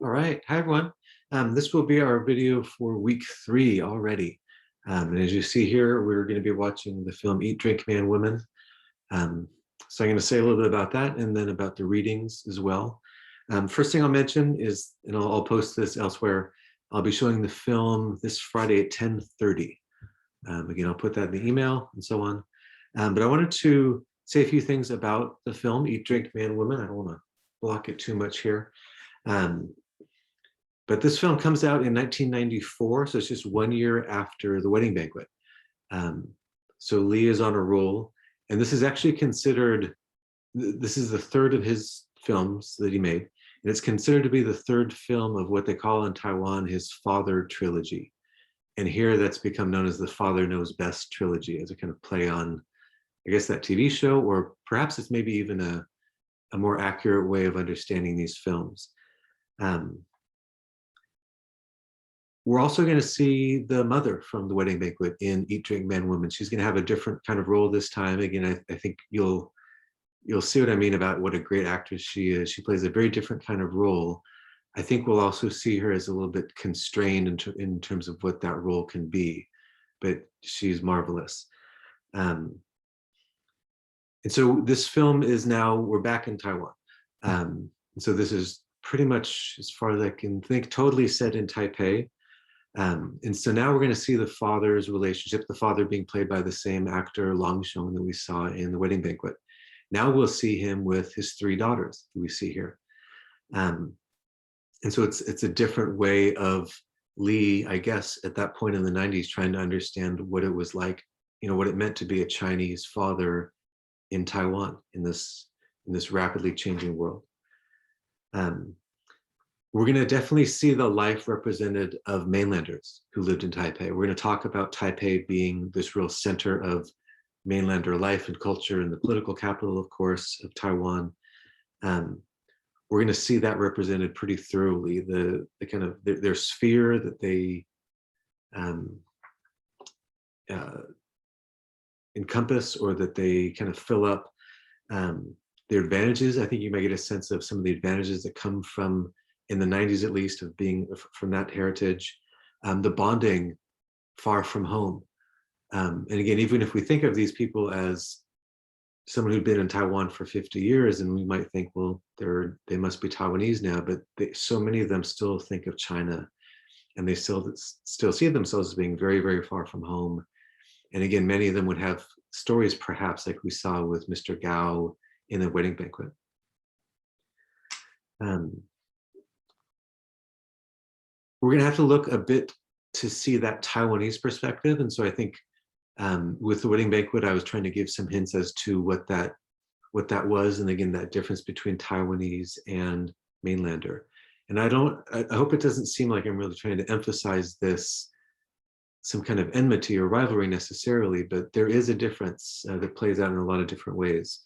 All right. Hi, everyone. This will be our video for week 3 already. And as you see here, we're going to be watching the film Eat, Drink, Man, Women. So I'm going to say a little bit about that and then about the readings as well. First thing I'll mention is, and I'll post this elsewhere, I'll be showing the film this Friday at 10:30. Again, I'll put that in the email and so on. But I wanted to say a few things about the film Eat, Drink, Man, Women. I don't want to block it too much here. But this film comes out in 1994, so it's just 1 year after The Wedding Banquet. So Lee is on a roll, and this is actually considered, this is the third of his films that he made, and it's considered to be the third film of what they call in Taiwan his father trilogy. And here that's become known as the Father Knows Best trilogy, as a kind of play on, I guess, that TV show, or perhaps it's maybe even a more accurate way of understanding these films. We're also going to see the mother from The Wedding Banquet in Eat, Drink, Man, Woman. She's going to have a different kind of role this time. Again, I think you'll see what I mean about what a great actress she is. She plays a very different kind of role. I think we'll also see her as a little bit constrained in terms of what that role can be, but she's marvelous. And so this film is now, we're back in Taiwan. So this is pretty much, as far as I can think, totally set in Taipei. And so now we're going to see the father's relationship, the father being played by the same actor, Long Shong, that we saw in The Wedding Banquet. Now we'll see him with his 3 daughters that we see here. And so it's a different way of Lee, I guess, at that point in the 90s, trying to understand what it was like, what it meant to be a Chinese father in Taiwan, in this rapidly changing world. We're going to definitely see the life represented of mainlanders who lived in Taipei. We're going to talk about Taipei being this real center of mainlander life and culture, and the political capital, of course, of Taiwan. We're going to see that represented pretty thoroughly, the kind of their sphere that they encompass, or that they kind of fill up. Their advantages, I think you might get a sense of some of the advantages that come from, in the 90s at least, of being from that heritage. The bonding far from home. And again, even if we think of these people as someone who'd been in Taiwan for 50 years, and we might think, well, they must be Taiwanese now, but so many of them still think of China, and they still see themselves as being very, very far from home. And again, many of them would have stories, perhaps like we saw with Mr. Gao in The Wedding Banquet. We're going to have to look a bit to see that Taiwanese perspective. And so I think with The Wedding Banquet, I was trying to give some hints as to what that was. And again, that difference between Taiwanese and mainlander. And I hope it doesn't seem like I'm really trying to emphasize this, some kind of enmity or rivalry necessarily, but there is a difference that plays out in a lot of different ways.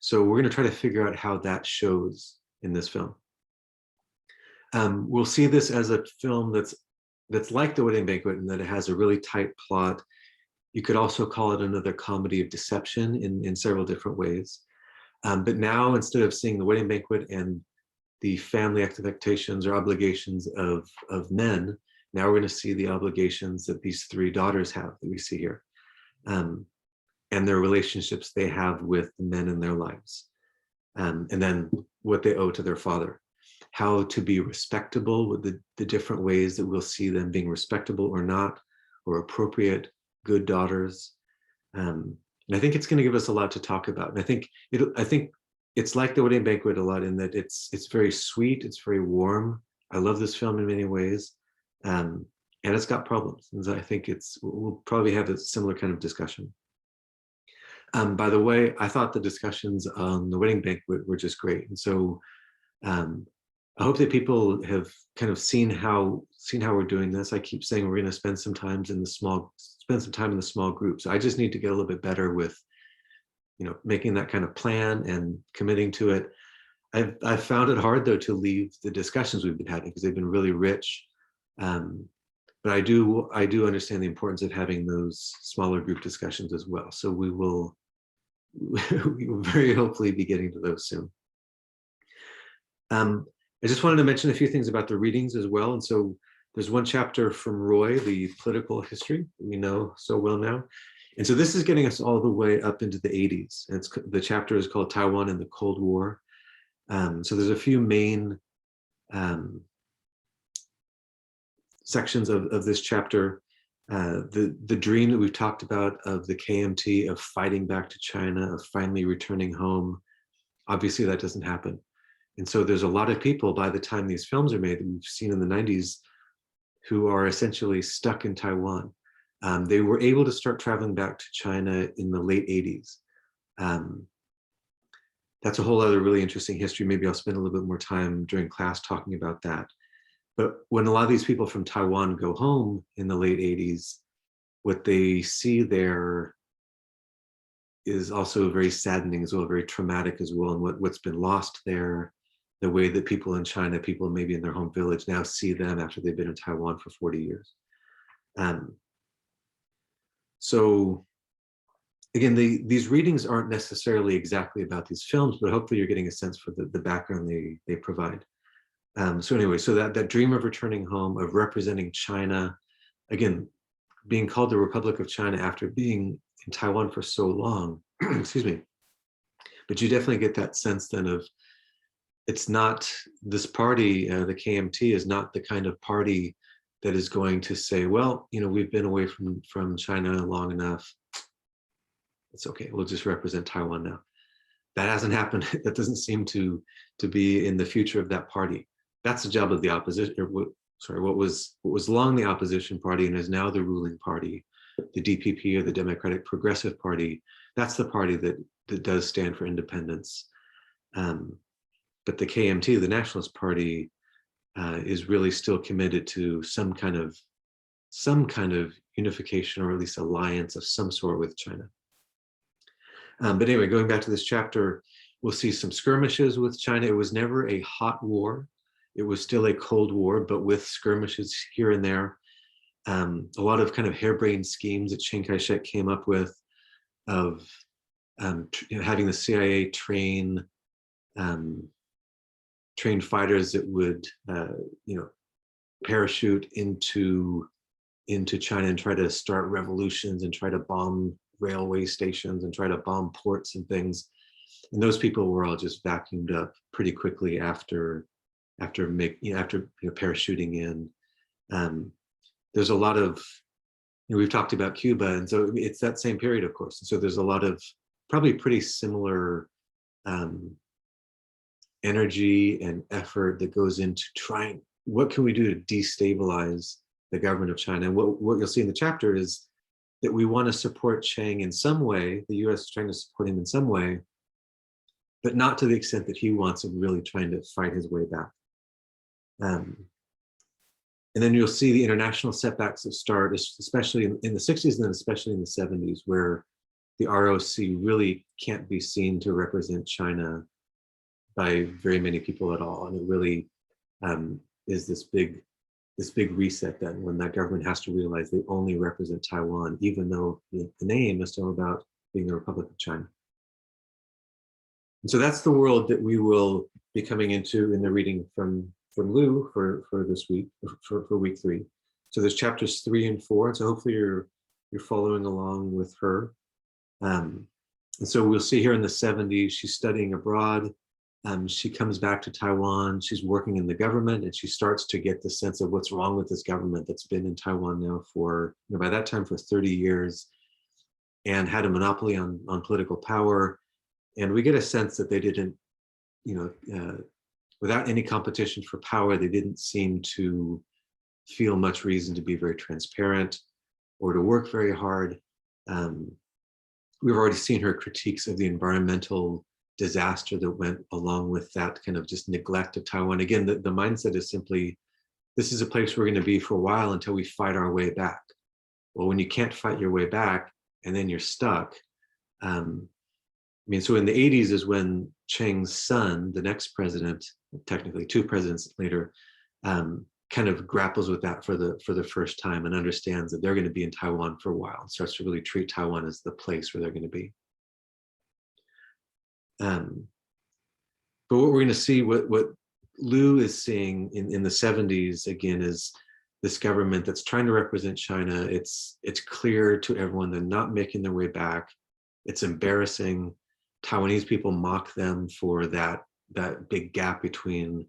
So we're going to try to figure out how that shows in this film. We'll see this as a film that's like The Wedding Banquet, in that it has a really tight plot. You could also call it another comedy of deception in several different ways. But now, instead of seeing The Wedding Banquet and the family expectations or obligations of men, now we're going to see the obligations that these 3 daughters have that we see here, and their relationships they have with the men in their lives, and then what they owe to their father. How to be respectable, with the different ways that we'll see them being respectable or not, or appropriate, good daughters. And I think it's going to give us a lot to talk about. And I think it's like The Wedding Banquet a lot, in that it's very sweet, it's very warm. I love this film in many ways, and it's got problems. And so I think we'll probably have a similar kind of discussion. By the way, I thought the discussions on The Wedding Banquet were just great. And so I hope that people have kind of seen how we're doing this. I keep saying we're going to spend some time in the small groups. I just need to get a little bit better with, making that kind of plan and committing to it. I've found it hard, though, to leave the discussions we've been having, because they've been really rich. But I do understand the importance of having those smaller group discussions as well. So we will very hopefully be getting to those soon. I just wanted to mention a few things about the readings as well. And so there's one chapter from Roy, the political history we know so well now. And so this is getting us all the way up into the 80s. And the chapter is called Taiwan and the Cold War. So there's a few main sections of this chapter. The dream that we've talked about of the KMT, of fighting back to China, of finally returning home, obviously that doesn't happen. And so there's a lot of people by the time these films are made that we've seen in the 90s who are essentially stuck in Taiwan. They were able to start traveling back to China in the late 80s. That's a whole other really interesting history. Maybe I'll spend a little bit more time during class talking about that. But when a lot of these people from Taiwan go home in the late 80s, what they see there is also very saddening as well, very traumatic as well, and what's been lost there, the way that people in China, people maybe in their home village now see them after they've been in Taiwan for 40 years. So again, these readings aren't necessarily exactly about these films, but hopefully you're getting a sense for the background they provide. So anyway, so that dream of returning home, of representing China, again, being called the Republic of China after being in Taiwan for so long, excuse me, but you definitely get that sense then of, it's not this party, the KMT is not the kind of party that is going to say, well, we've been away from China long enough. It's okay, we'll just represent Taiwan now. That hasn't happened. That doesn't seem to be in the future of that party. That's the job of the opposition, or what was long the opposition party and is now the ruling party, the DPP, or the Democratic Progressive Party. That's the party that does stand for independence. But the KMT, the Nationalist Party, is really still committed to some kind of unification, or at least alliance of some sort with China. But anyway, going back to this chapter, we'll see some skirmishes with China. It was never a hot war. It was still a Cold War, but with skirmishes here and there. A lot of kind of harebrained schemes that Chiang Kai-shek came up with, of having the CIA train fighters that would parachute into China and try to start revolutions and try to bomb railway stations and try to bomb ports and things. And those people were all just vacuumed up pretty quickly after parachuting in. There's a lot of, we've talked about Cuba, and so it's that same period, of course. And so there's a lot of probably pretty similar energy and effort that goes into trying, what can we do to destabilize the government of China? And what you'll see in the chapter is that we want to support Chiang in some way. The US is trying to support him in some way, but not to the extent that he wants him really trying to fight his way back. And then you'll see the international setbacks that start, especially in the 60s and then especially in the 70s, where the ROC really can't be seen to represent China by very many people at all. And it really is this big reset then, when that government has to realize they only represent Taiwan, even though the name is still about being the Republic of China. And so that's the world that we will be coming into in the reading from Lou for this week, for week 3. So there's chapters 3 and 4. And so hopefully you're following along with her. And so we'll see here in the 70s, she's studying abroad. She comes back to Taiwan. She's working in the government, and she starts to get the sense of what's wrong with this government that's been in Taiwan now for, by that time, for 30 years, and had a monopoly on political power. And we get a sense that they didn't, without any competition for power, they didn't seem to feel much reason to be very transparent or to work very hard. We've already seen her critiques of the environmental disaster that went along with that kind of just neglect of Taiwan. Again, the mindset is simply, this is a place we're going to be for a while until we fight our way back. Well, when you can't fight your way back and then you're stuck. So in the 80s is when Chiang's son, the next president, technically 2 presidents later, kind of grapples with that for the first time and understands that they're going to be in Taiwan for a while, and starts to really treat Taiwan as the place where they're going to be. But what we're going to see, what Liu is seeing in the 70s again is this government that's trying to represent China. It's clear to everyone they're not making their way back. It's embarrassing. Taiwanese people mock them for that big gap between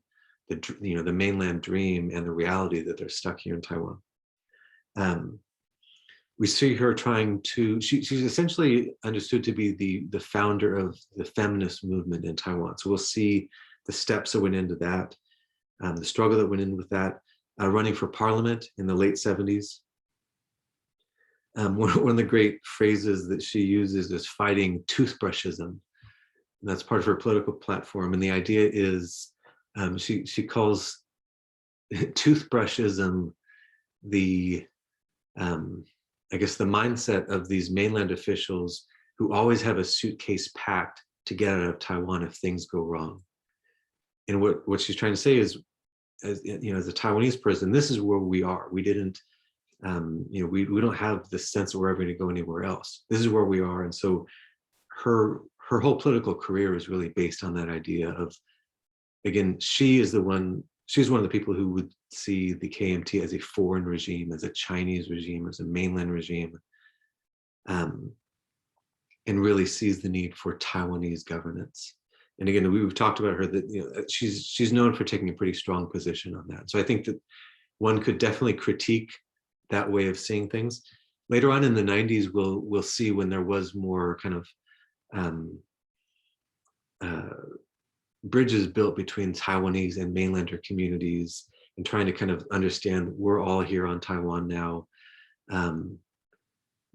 the mainland dream and the reality that they're stuck here in Taiwan. We see her trying to, she's essentially understood to be the founder of the feminist movement in Taiwan. So we'll see the steps that went into that, the struggle that went in with that, running for parliament in the late 70s. One of the great phrases that she uses is fighting toothbrushism. And that's part of her political platform. And the idea is she calls toothbrushism the, I guess, the mindset of these mainland officials who always have a suitcase packed to get out of Taiwan if things go wrong. And what she's trying to say is, as a Taiwanese person, this is where we are. We didn't, we don't have the sense that we're ever going to go anywhere else. This is where we are. And so her whole political career is really based on that idea of, again, she's one of the people who would see the KMT as a foreign regime, as a Chinese regime, as a mainland regime, and really sees the need for Taiwanese governance. And again, we've talked about her that she's known for taking a pretty strong position on that. So I think that one could definitely critique that way of seeing things. Later on in the 90s, we'll see when there was more kind of bridges built between Taiwanese and mainlander communities and trying to kind of understand we're all here on Taiwan now.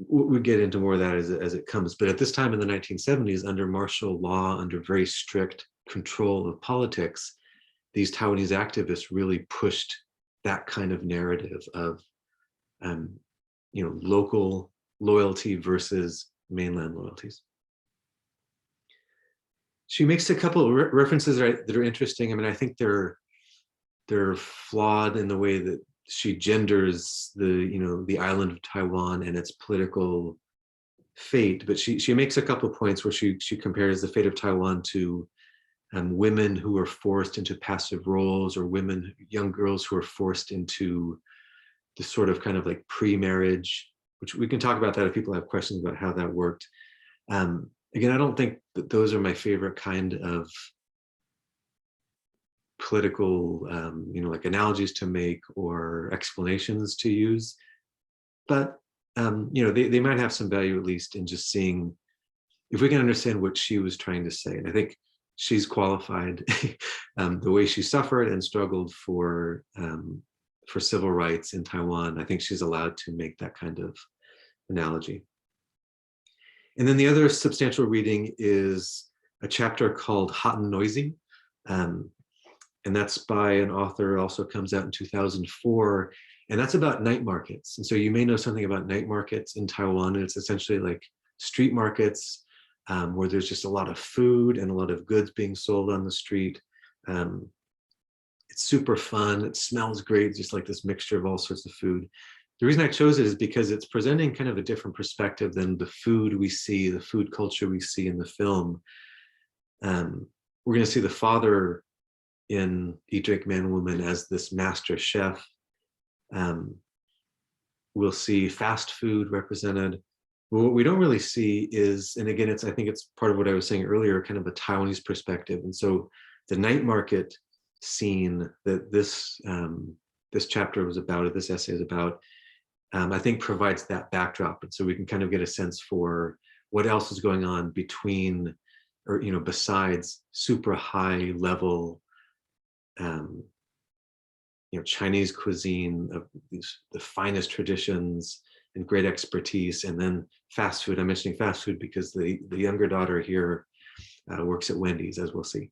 We get into more of that as it comes. But at this time in the 1970s, under martial law, under very strict control of politics, these Taiwanese activists really pushed that kind of narrative of, local loyalty versus mainland loyalties. She makes a couple of references that are interesting. I mean, I think they're flawed in the way that she genders the island of Taiwan and its political fate. But she makes a couple of points where she compares the fate of Taiwan to women who are forced into passive roles, or young girls who are forced into this sort of kind of like pre-marriage, which we can talk about that if people have questions about how that worked. Again, I don't think that those are my favorite kind of political, like analogies to make or explanations to use. But, they might have some value, at least in just seeing if we can understand what she was trying to say. And I think she's qualified. The way she suffered and struggled for civil rights in Taiwan, I think she's allowed to make that kind of analogy. And then the other substantial reading is a chapter called Hot and Noisy. And that's by an author, also comes out in 2004. And that's about night markets. And so you may know something about night markets in Taiwan. And it's essentially like street markets where there's just a lot of food and a lot of goods being sold on the street. It's super fun. It smells great, just like this mixture of all sorts of food. The reason I chose it is because it's presenting kind of a different perspective than the food we see, the food culture we see in the film. We're going to see the father in Eat, Drink, Man, Woman as this master chef. We'll see fast food represented. But what we don't really see is, and again, I think it's part of what I was saying earlier, kind of a Taiwanese perspective. And so the night market scene that this chapter was about, or this essay is about, I think provides that backdrop. And so we can kind of get a sense for what else is going on between, or besides super high level Chinese cuisine of the finest traditions and great expertise, and then fast food. I'm mentioning fast food because the younger daughter here works at Wendy's, as we'll see.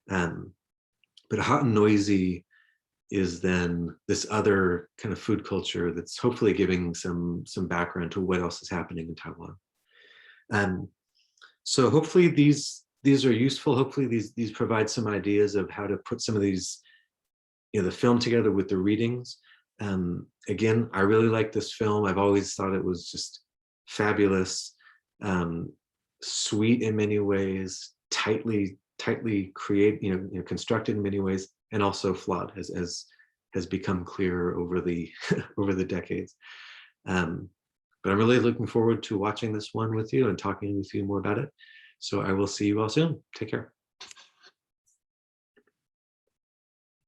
But Hot and Noisy is then this other kind of food culture that's hopefully giving some background to what else is happening in Taiwan. So hopefully these are useful. Hopefully these provide some ideas of how to put some of these, the film together with the readings. Again, I really like this film. I've always thought it was just fabulous, sweet in many ways, tightly constructed in many ways. and also flawed, as has become clearer over the over the decades. But I'm really looking forward to watching this one with you and talking with you more about it. So I will see you all soon. Take care.